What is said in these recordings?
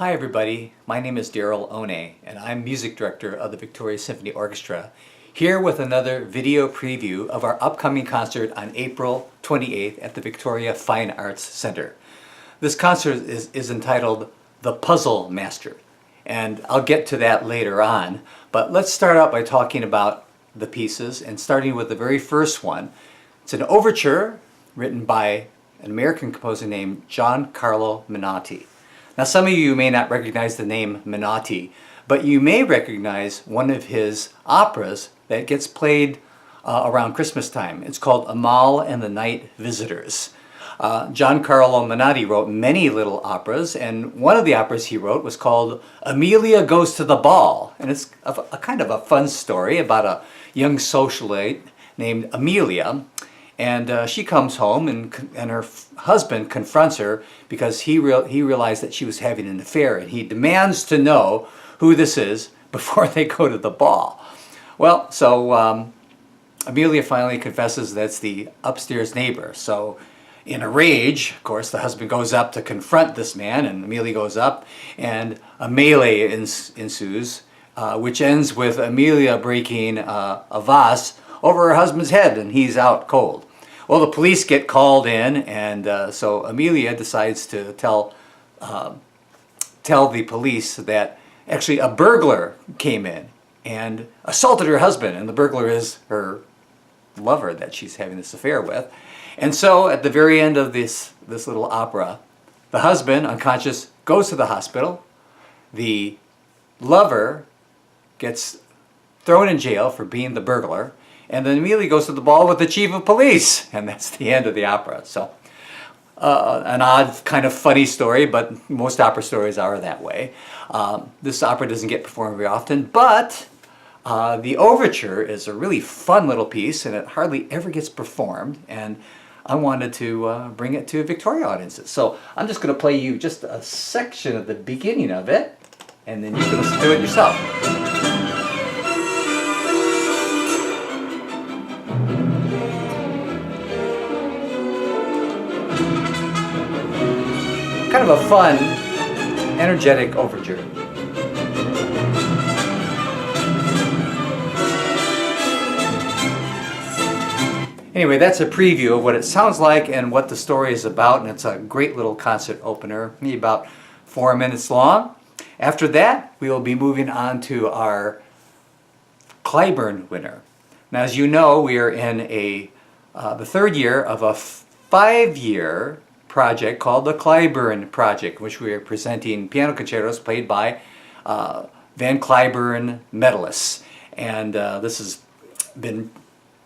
Hi everybody, my name is Darryl and I'm music director of the Victoria Symphony Orchestra, here with another video preview of our upcoming concert on April 28th at the Victoria Fine Arts Center. This concert is entitled The Puzzle Master, and I'll get to that later on, but let's start out by talking about the pieces and starting with the very first one. It's an overture written by an American composer named Giancarlo Menotti. Now, some of you may not recognize the name Menotti, but you may recognize one of his operas that gets played around Christmas time. It's called Amelia and the Night Visitors. Giancarlo Menotti wrote many little operas, and one of the operas he wrote was called Amelia Goes to the Ball. And it's a kind of a fun story about a young socialite named Amelia. And she comes home and her husband confronts her because he realized that she was having an affair, and he demands to know who this is before they go to the ball. Well, so Amelia finally confesses that's the upstairs neighbor. So in a rage, of course, the husband goes up to confront this man, and Amelia goes up, and a melee ensues, which ends with Amelia breaking a vase over her husband's head, and he's out cold. Well, the police get called in, and so Amelia decides to tell the police that actually a burglar came in and assaulted her husband, and the burglar is her lover that she's having this affair with. And so at the very end of this little opera, the husband, unconscious, goes to the hospital. The lover gets thrown in jail for being the burglar, and then Amelia goes to the ball with the chief of police, and that's the end of the opera. So an odd, kind of funny story, but most opera stories are that way. This opera doesn't get performed very often, but the overture is a really fun little piece, and it hardly ever gets performed, and I wanted to bring it to Victoria audiences. So I'm just going to play you just a section of the beginning of it, and then you can listen to it yourself. Kind of a fun, energetic overture. Anyway, that's a preview of what it sounds like and what the story is about, and it's a great little concert opener, maybe about 4 minutes long. After that, we will be moving on to our Cliburn winner. Now, as you know, we are in the third year of a 5-year project called the Cliburn Project, which we are presenting piano concertos played by Van Cliburn medalists. And this has been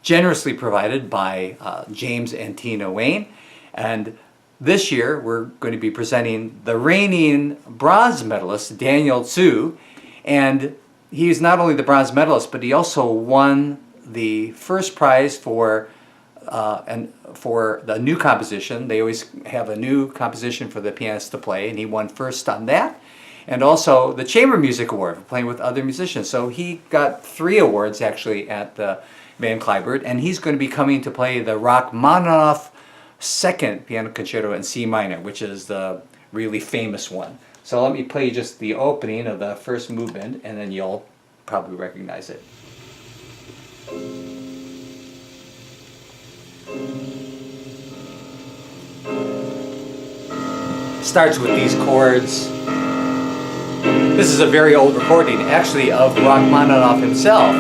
generously provided by James and Tina Wayne. And this year we're going to be presenting the reigning bronze medalist, Daniel Hsu. And he's not only the bronze medalist, but he also won the first prize for the new composition. They always have a new composition for the pianist to play, and he won first on that. And also the Chamber Music Award for playing with other musicians. So he got 3 awards actually at the Van Cliburn, and he's going to be coming to play the Rachmaninoff Second Piano Concerto in C minor, which is the really famous one. So let me play just the opening of the first movement, and then you'll probably recognize it. Starts with these chords. This is a very old recording, actually, of Rachmaninoff himself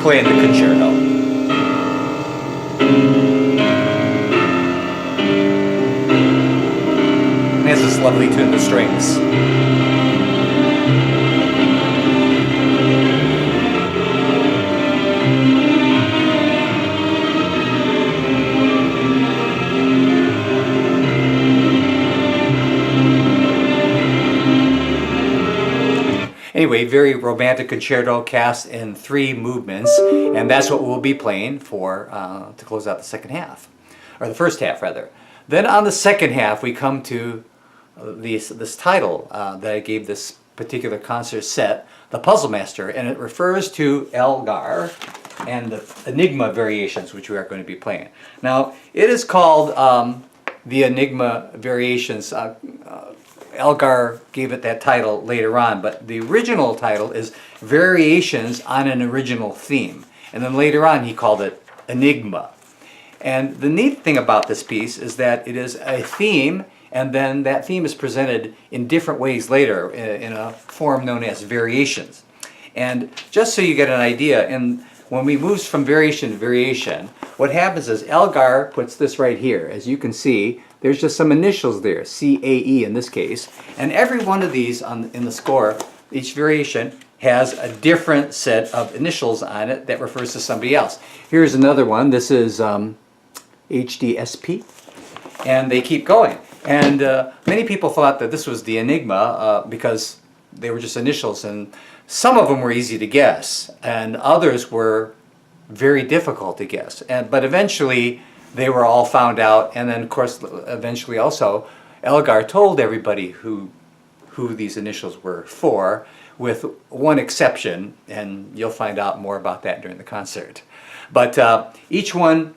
playing the concerto. And has this lovely tune, the strings. Anyway, very romantic concerto cast in 3 movements, and that's what we'll be playing for to close out the second half, or the first half rather. Then on the second half we come to this title that I gave this particular concert set, The Puzzle Master, and it refers to Elgar and the Enigma variations, which we are going to be playing. Now, it is called the Enigma variations Elgar gave it that title later on, but the original title is Variations on an Original Theme. And then later on he called it Enigma. And the neat thing about this piece is that it is a theme, and then that theme is presented in different ways later in a form known as variations. And just so you get an idea, when we move from variation to variation, what happens is Elgar puts this right here. As you can see, there's just some initials there, C-A-E in this case. And every one of these in the score, each variation, has a different set of initials on it that refers to somebody else. Here's another one. This is HDSP. And they keep going. And many people thought that this was the Enigma because they were just initials. And some of them were easy to guess, and others were very difficult to guess. But eventually, they were all found out, and then, of course, eventually also, Elgar told everybody who these initials were for, with one exception, and you'll find out more about that during the concert. But each one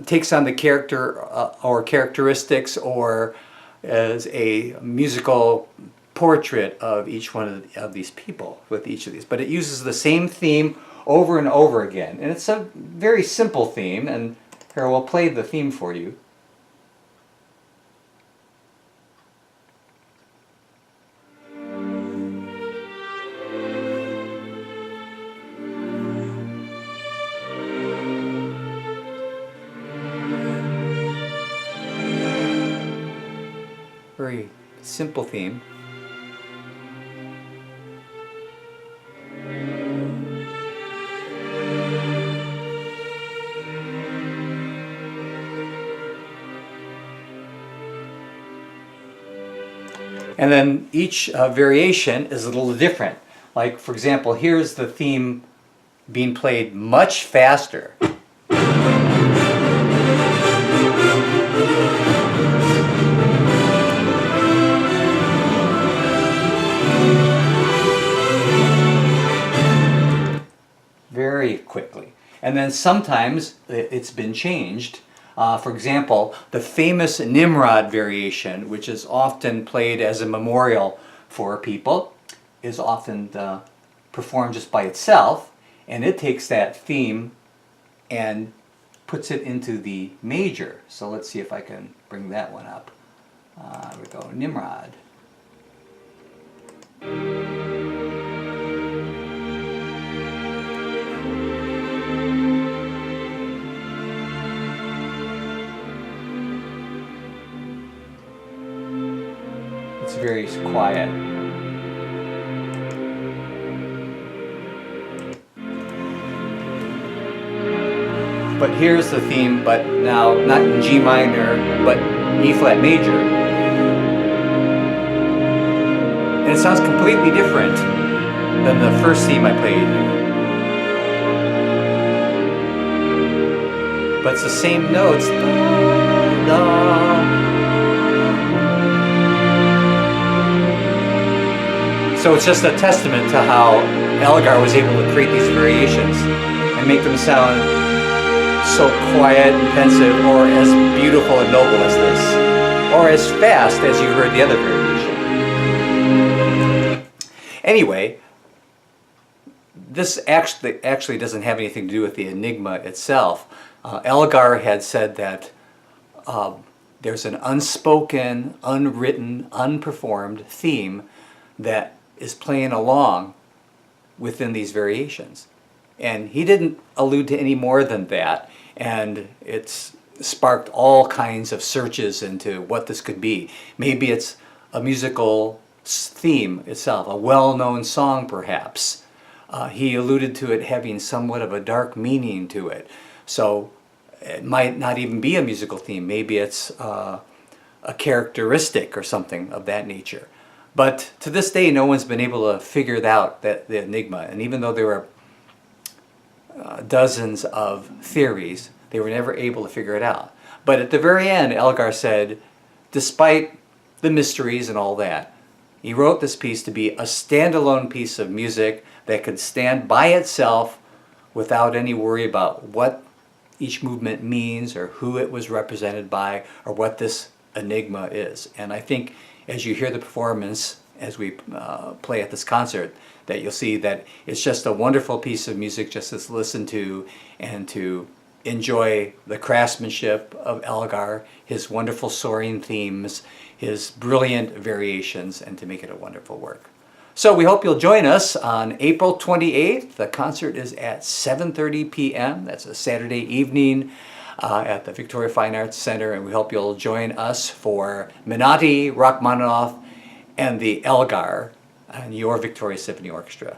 takes on the character or characteristics or as a musical portrait of each one of these people with each of these. But it uses the same theme over and over again. And it's a very simple theme, and here we'll play the theme for you. Very simple theme. And then each variation is a little different. Like, for example, here's the theme being played much faster. Very quickly. And then sometimes it's been changed. For example, the famous Nimrod variation, which is often played as a memorial for people, is often performed just by itself, and it takes that theme and puts it into the major. So let's see if I can bring that one up. Here we go, Nimrod. It's very quiet. But here's the theme, but now not in G minor, but E flat major. And it sounds completely different than the first theme I played. But it's the same notes. Da, da. So it's just a testament to how Elgar was able to create these variations and make them sound so quiet and pensive, or as beautiful and noble as this, or as fast as you heard the other variation. Anyway, this actually doesn't have anything to do with the Enigma itself. Elgar had said that there's an unspoken, unwritten, unperformed theme that is playing along within these variations. And he didn't allude to any more than that, and it's sparked all kinds of searches into what this could be. Maybe it's a musical theme itself, a well-known song perhaps. He alluded to it having somewhat of a dark meaning to it. So it might not even be a musical theme. Maybe it's a characteristic or something of that nature. But to this day, no one's been able to figure it out, the Enigma. And even though there were dozens of theories, they were never able to figure it out. But at the very end, Elgar said, despite the mysteries and all that, he wrote this piece to be a standalone piece of music that could stand by itself without any worry about what each movement means or who it was represented by or what this Enigma is. And I think as you hear the performance, as we play at this concert, that you'll see that it's just a wonderful piece of music just to listen to and to enjoy the craftsmanship of Elgar, his wonderful soaring themes, his brilliant variations, and to make it a wonderful work. So we hope you'll join us on April 28th. The concert is at 7:30 p.m. That's a Saturday evening at the Victoria Fine Arts Center, and we hope you'll join us for Menotti, Rachmaninoff, and the Elgar and your Victoria Symphony Orchestra.